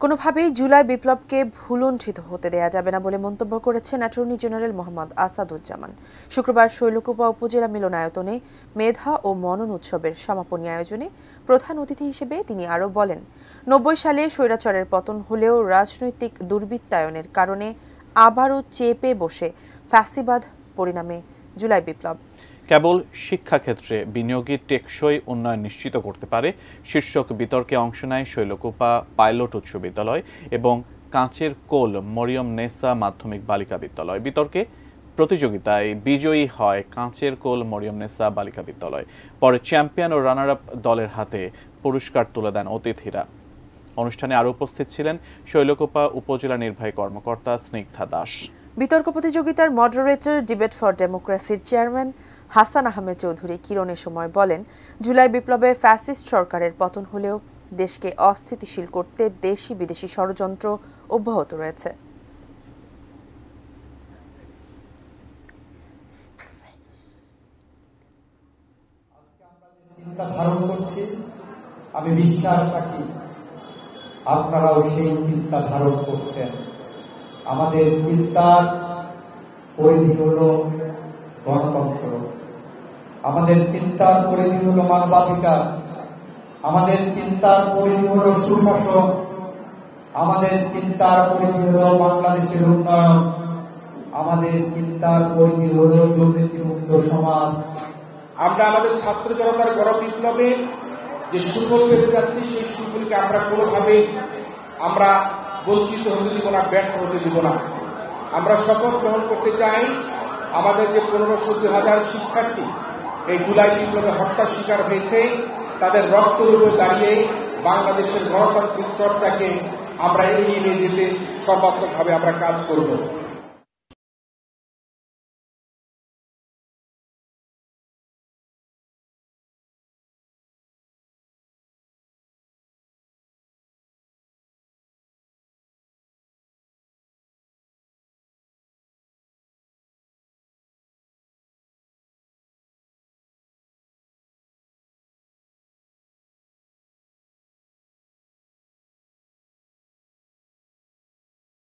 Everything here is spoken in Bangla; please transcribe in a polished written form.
কোনোভাবেই জুলাই বিপ্লবকে ভুলুণ্ঠিত হতে দেয়া যাবে না বলে মন্তব্য করেছেন অ্যাটর্নি জেনারেল মোহাম্মদ আসাদুজ্জামান। শুক্রবার শৈলকুপা উপজেলা মিলনায়তনে মেধা ও মনন উৎসবের সমাপনী আয়োজনে প্রধান অতিথি হিসেবে তিনি আরও বলেন, ৯০ সালে স্বৈরাচারের পতন হলেও রাজনৈতিক দুর্বৃত্তায়নের কারণে আবারও চেপে বসে ফ্যাসিবাদ, পরিণামে জুলাই বিপ্লব। কেবল শিক্ষাক্ষেত্রে বিনিয়োগী টেকসই উন্নয়ন নিশ্চিত করতে পারে শীর্ষক বিতর্কে অংশ নেয় শৈলকুপা পাইলট উচ্চ বিদ্যালয় এবং কাঁচের কোল মরিয়ম নেসা মাধ্যমিক বালিকা বিদ্যালয়। বিতর্কে প্রতিযোগিতায় বিজয়ী হয় কাঁচের কোল মরিয়ম নেসা বালিকা বিদ্যালয়। পরে চ্যাম্পিয়ন ও রানার আপ দলের হাতে পুরস্কার তুলে দেন অতিথিরা। অনুষ্ঠানে আরও উপস্থিত ছিলেন শৈলকুপা উপজেলা নির্বাহী কর্মকর্তা স্নিগ্ধা দাস। বিতর্ক প্রতিযোগিতার মডারেটর ডিবেট ফর ডেমোক্রেসির চেয়ারম্যান হাসান আহমেদ চৌধুরী কিরণের সময় বলেন, জুলাই বিপ্লবে ফ্যাসিস্ট সরকারের পতন হলেও দেশকে অস্থিতিশীল করতে দেশি বিদেশি ষড়যন্ত্র অব্যাহত রয়েছে। চিন্তা ধারণ করছি, আমি বিশ্বাস রাখি আপনারাও সেই চিন্তা ধারণ করছেন। আমাদের চিন্তার পরিধি হল গণতন্ত্র, আমাদের চিন্তার পরিধি হল মানবাধিকার, আমাদের চিন্তার পরিধি হল সুশাসন, আমাদের চিন্তার পরিধি হল বাংলাদেশের উন্নয়ন, আমাদের চিন্তার পরিধি হল দুর্নীতিমুক্ত সমাজ। আমরা আমাদের ছাত্র জনতার গণবিপ্লবে যে সুফল পেতে যাচ্ছি, সেই সুফলকে আমরা কোনোভাবে আমরা বঞ্চিত হতে দিব না, ব্যর্থ হতে দিব না। আমরা শপথ গ্রহণ করতে চাই, আমাদের যে ১৫০০-২০০০ শিক্ষার্থী এই জুলাই বিপ্লবে হত্যার শিকার হয়েছে, তাদের রক্তরূপে দাঁড়িয়ে বাংলাদেশের গণতান্ত্রিক চর্চাকে আমরা এগিয়ে নিয়ে যেতে সর্বাত্মকভাবে আমরা কাজ করব।